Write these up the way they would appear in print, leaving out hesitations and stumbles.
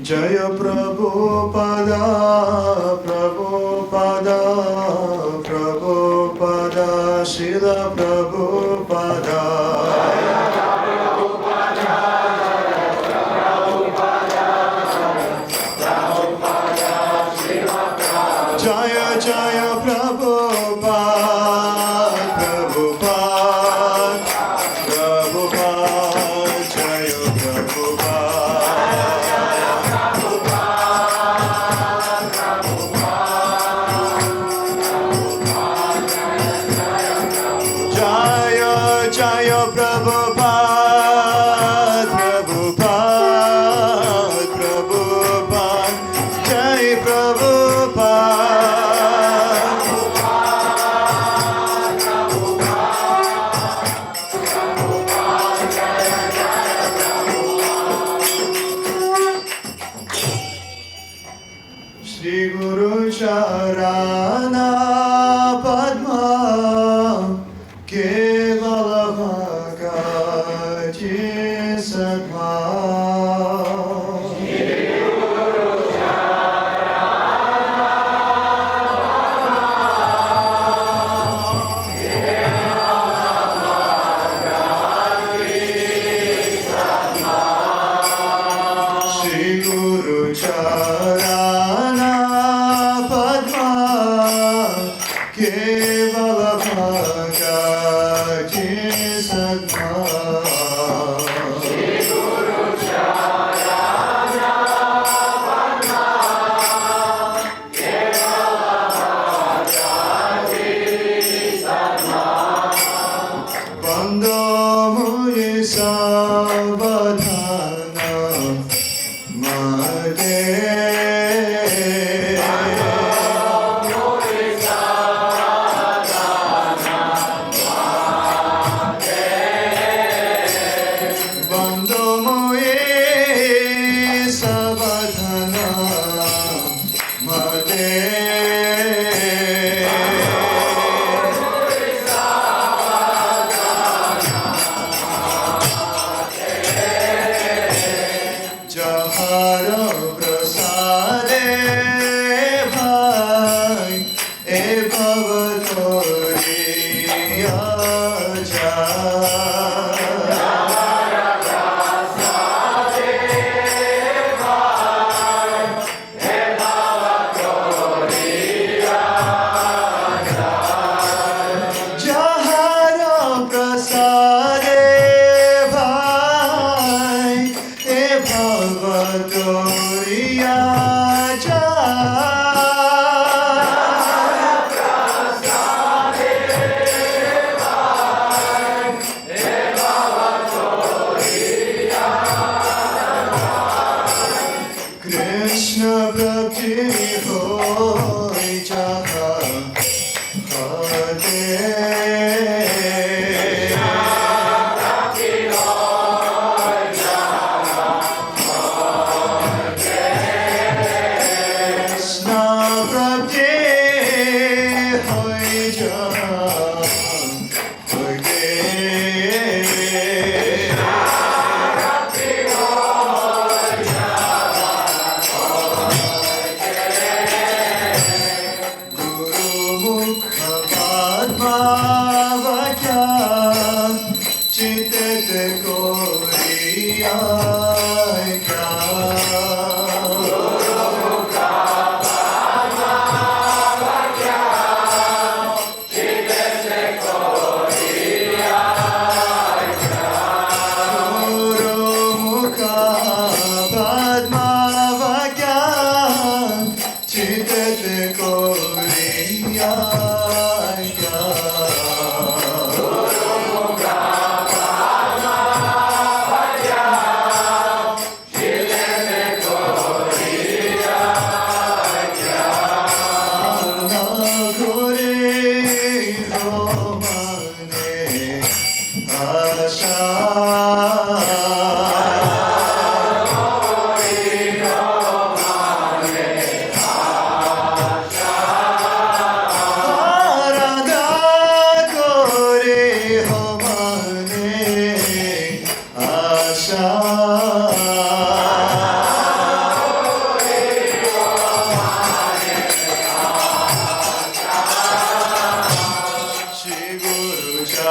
जय प्रभुपदा प्रभुपदा प्रभुपदा शिल प्रभुपदा जय जय प्रभुपाद प्रभुपाद प्रभुपाद जय प्रभुपाद जय जय प्रभुपाद प्रभुपाद प्रभुपाद जय प्रभुपाद श्री गुरु चरणा पद्मा केवल भगति सद्मा श्री गुरु चरणा पद्मा केवल भगति सद्मा बंदो मुझे सावधान मते बंदो मुझे सावधान मते जहर प्रसादे भाई ए भव तोरिया जा जहर प्रसादे भाई ए भवतोरिया जा कृष्ण भक्ति होई जहाँ हते स्नाप्रभे होई जहाँ होगे गुरुमुख पद्मा वक्या चित्त कोरिया क्या गुरुमुख पद्मा वक्या चित्त कोरिया क्या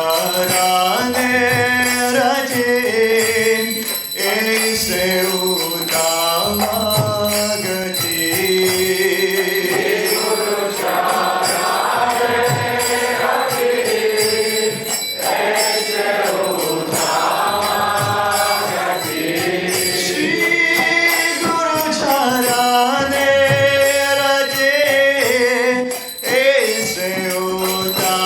Charane Raje Ese Uttamagati Shri Guru Charane Raje Ese Uttamagati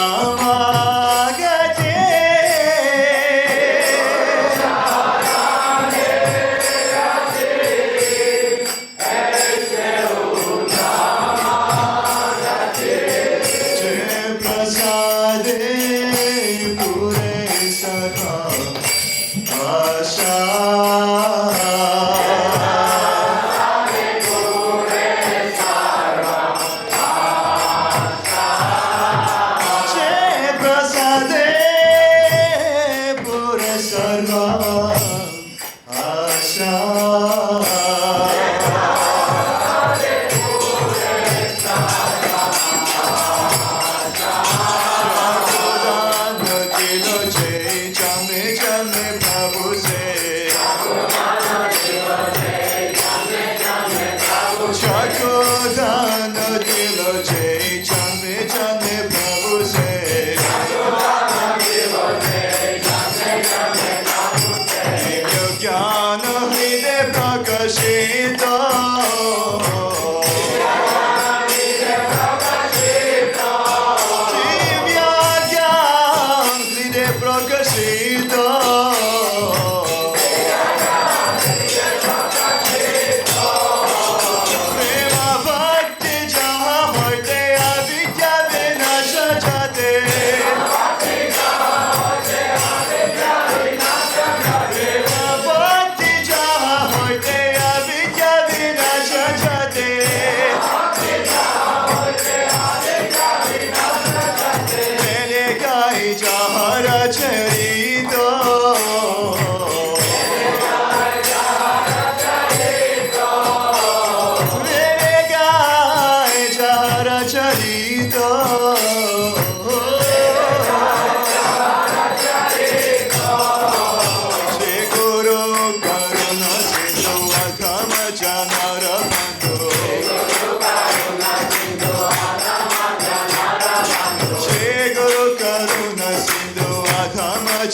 Jai Prasade Pure Sarva Asha Jai Prasade Pure Sarva Asha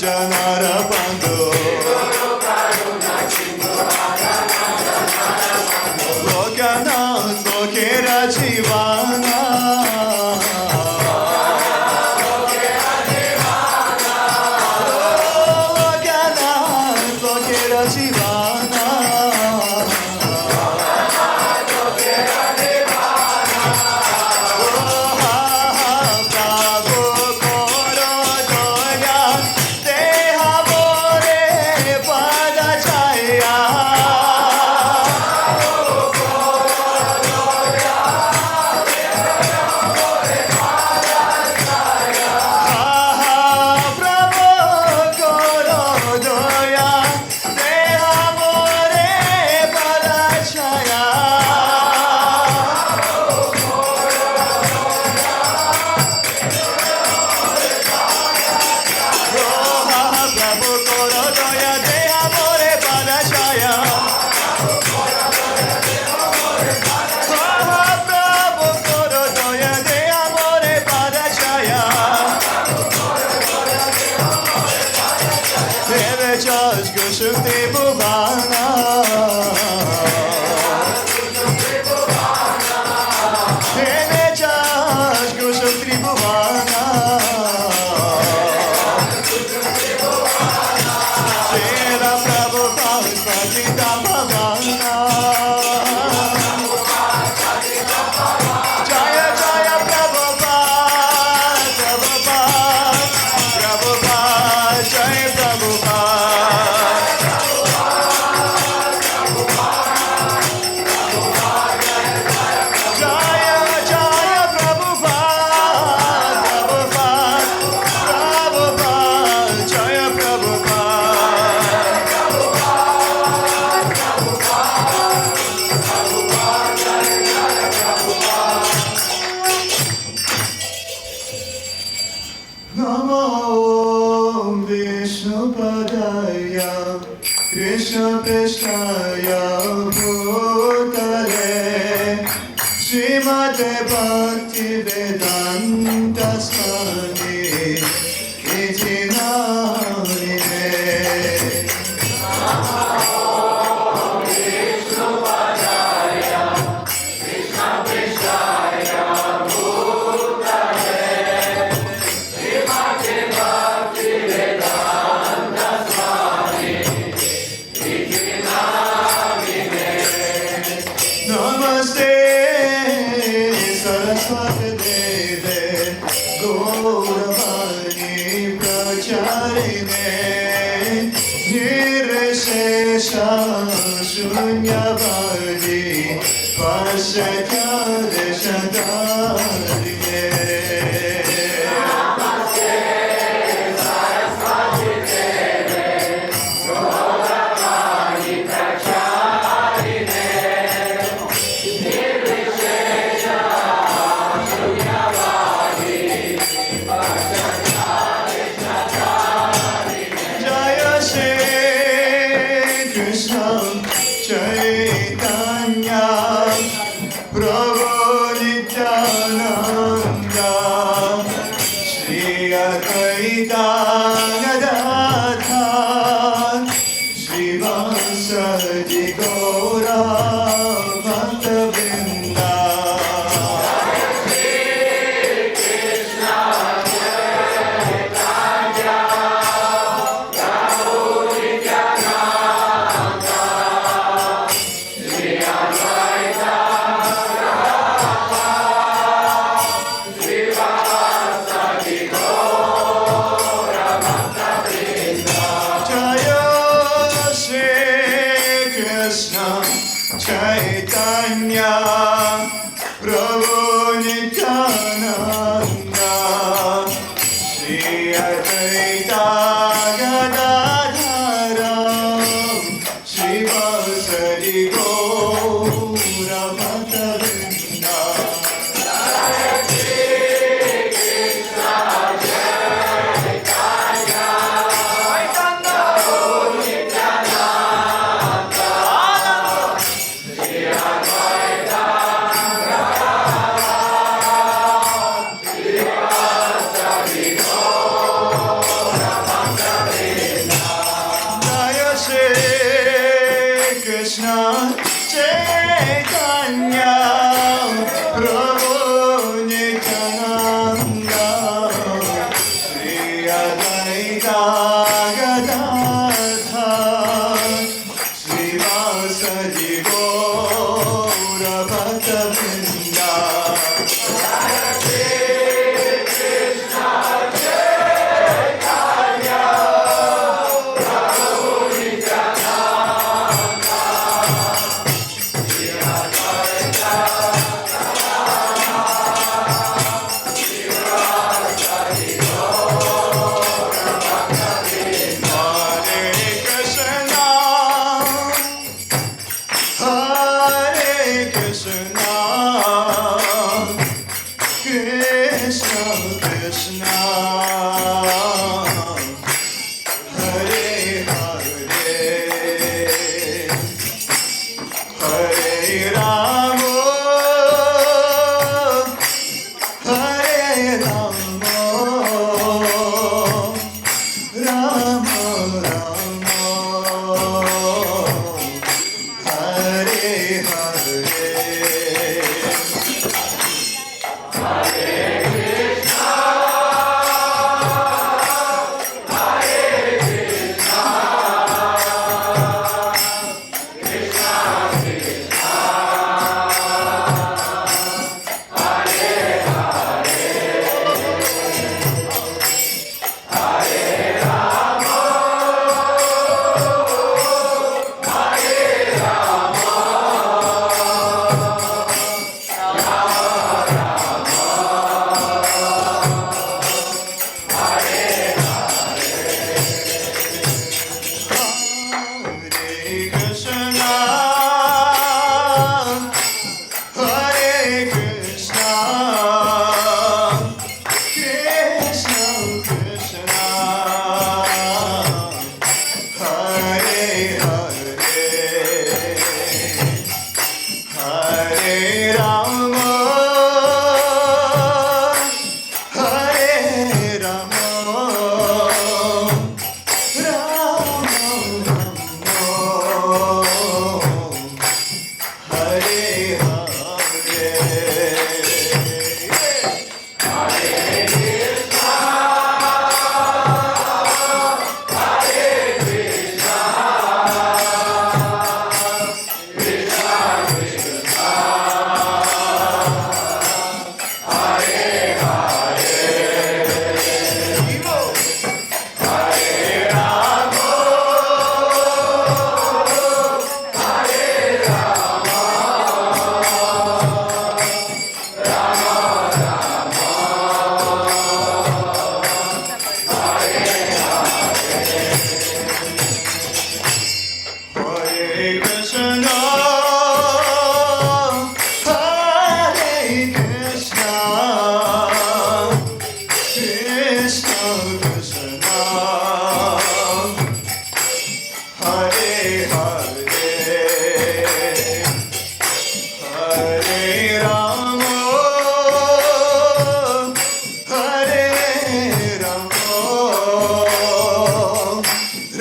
Janara Bandhu Lokanath Lokera Jivana Lokanath Lokera Jivana Vishnupadaya Krishna Prasthaya Bhutale Srimate Bhaktivedanta Swami Iti Namine Namaste Saraswati Deve Gauravani Pracharine Nirvishesha Shunyavadi Pashatya Deshadarine Jaya Shri Krishna Chaitanya Prabhu Nityananda Shri Advaita Gadadhar Srivasadi Gaura Bhaktavrinda Jaya Shri Krishna Chaitanya Prabhu Nityananda Shri Advaita Gadadhara Srivasadi Gaura Bhaktavrinda Jaya Shri Krishna Chaitanya Prabhu Nityananda Shri Advaita Gadadhar Srivasadi Gaura Bhaktavrinda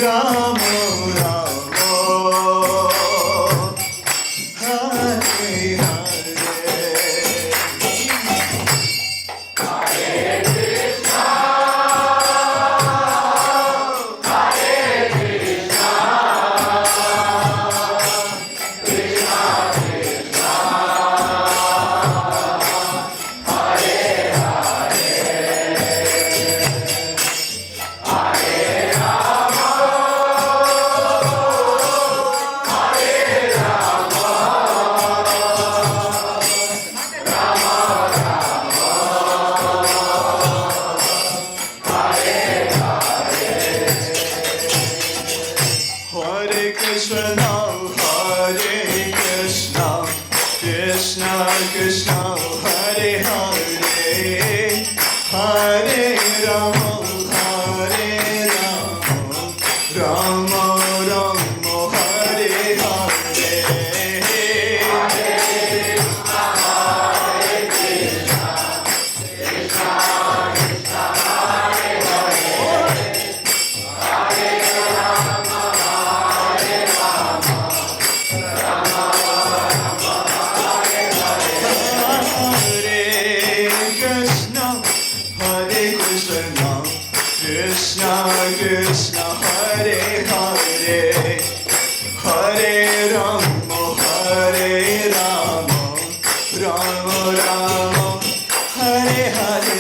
Rama Rama Hare Hare Krishna, Hare Krishna, Krishna Krishna, Hare Hare, Hare Rama, Hare Rama, Rama Rama, Hare Hare. Krishna Krishna Hare Hare Hare Rama Hare Rama Rama Rama Hare Hare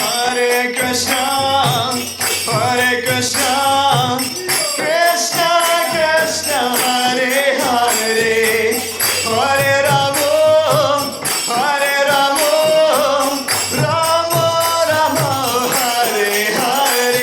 Hare Krishna, Hare Krishna, Krishna Krishna, Hare Hare, Hare Rama, Hare Rama, Rama Rama, Hare Hare.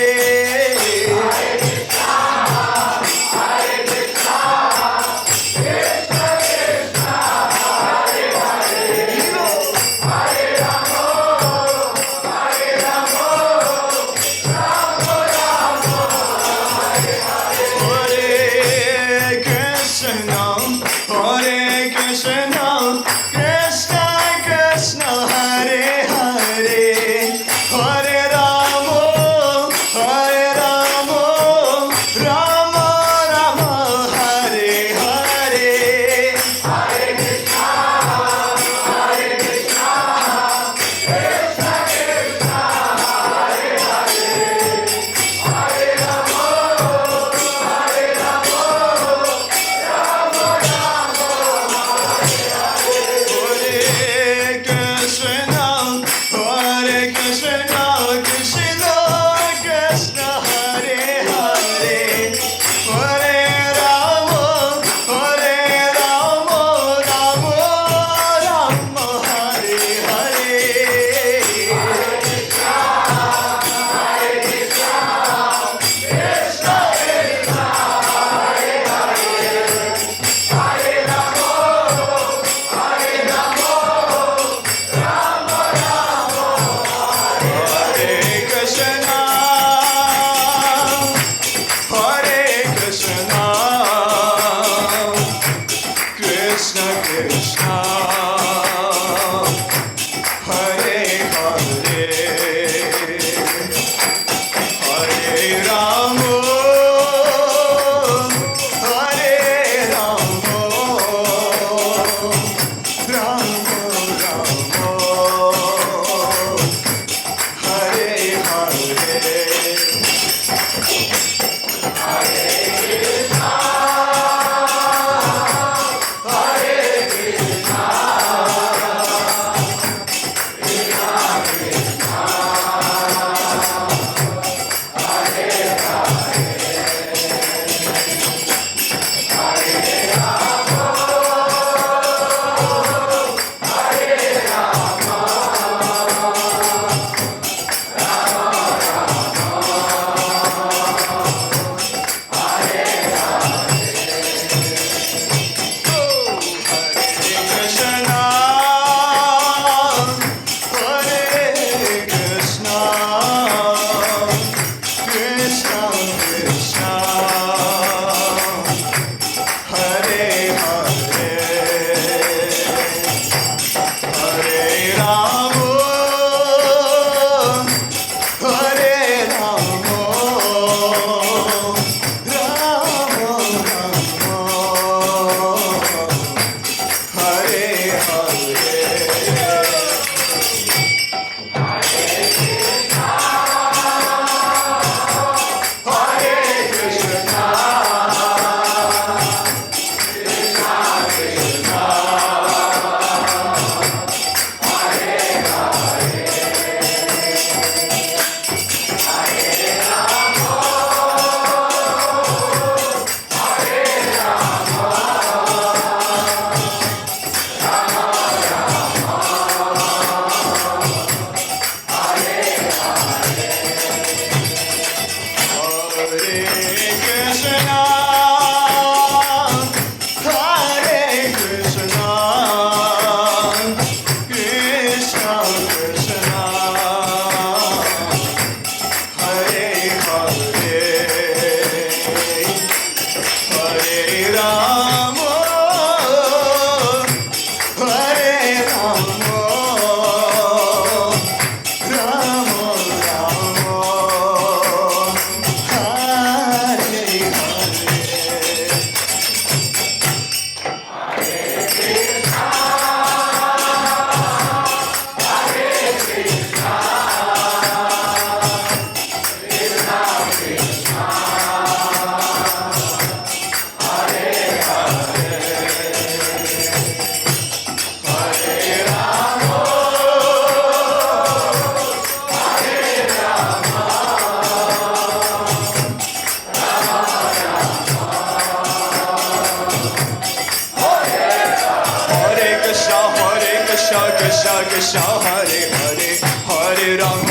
Krishna, Hare Hare, Hare Ram,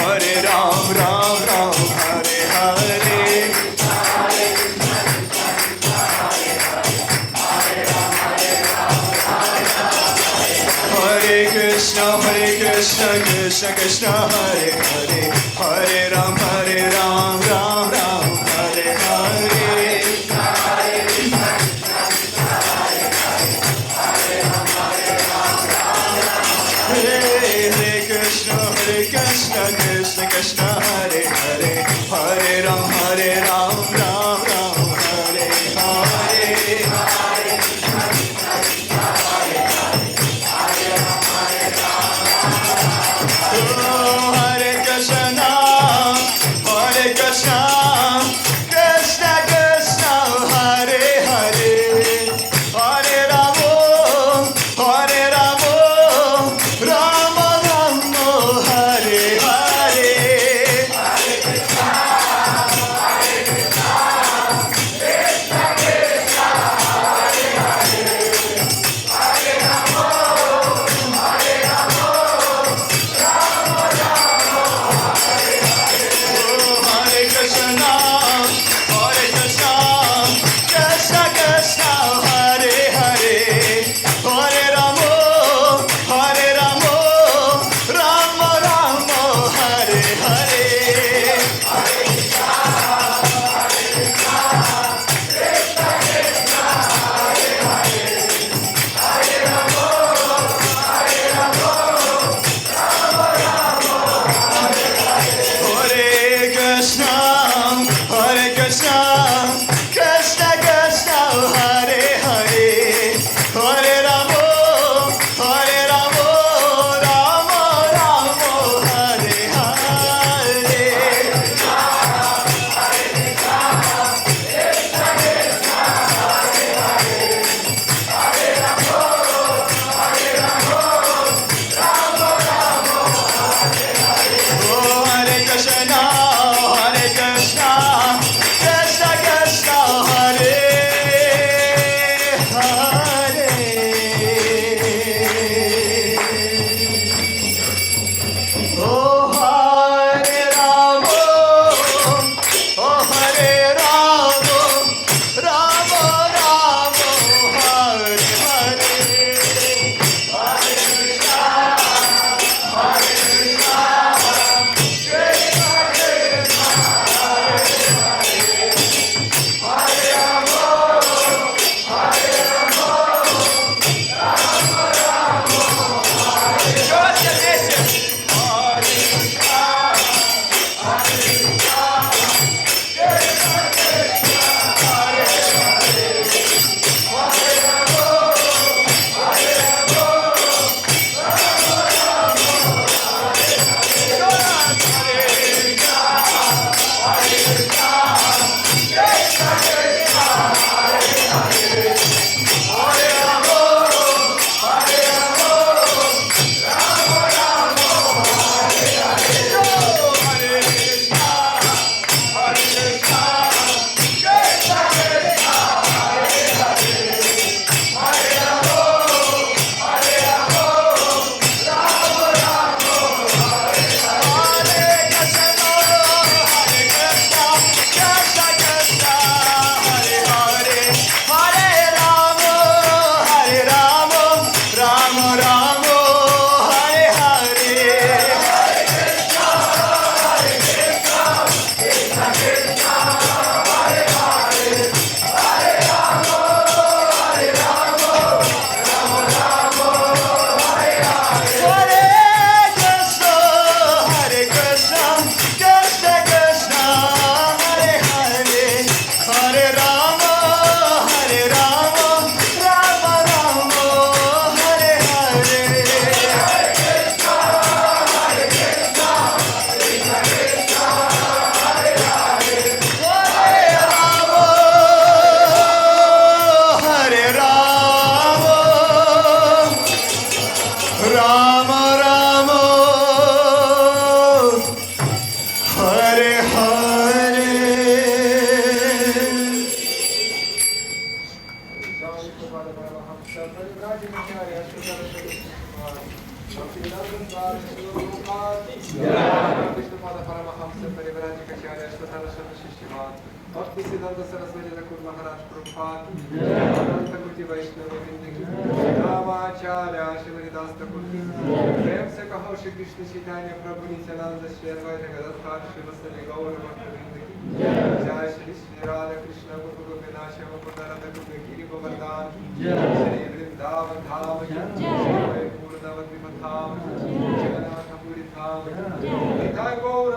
Ram Ram, Hare Hare. Hare Krishna, Krishna Krishna, Hare Hare, Hare Ram, Ram Ram, Hare Hare. Hare Krishna, Krishna Krishna, Hare Hare, Hare Ram, Ram Ram, Hare Hare. Hare Krishna, Krishna Krishna, Hare Hare, Hare Ramo, Rama Rama, Hare Hare. Hare Krishna, Krishna Krishna, Hare Hare, Hare Ramo, Rama Rama, Hare Hare. Hare Krishna, Krishna Krishna, Hare Hare, Hare Ramo, Rama Rama, Hare Hare. Oh, Hare Krishna, Krishna Krishna, Hare Hare. Oh, Hare Ramo, Hare Ramo, Rama Rama, Hare Hare. Hare Krishna, Shambhavi Rajamacharya Shuddha परिवाराची कशी आले स्वतःला सर्व शिष्यमान भक्ती सिद्धांत सरस्वती ठाकूर महाराज प्रभुपाद अनंत कोटी वैष्णव वृंद रामाचार्य शिवदास ठाकुर प्रेम से कहो श्री कृष्ण चैतन्य प्रभु नित्यानंद श्री अद्वैत गदाधर शिवसदि गौर भक्तवृंद की जय श्री श्री राधा कृष्ण गोप गोपीनाथ श्याम सुंदर गिरि गोवर्धन श्री वृंदावन धाम की जय पूर्णवती धाम जगन्नाथ पुरी धाम निताय गौर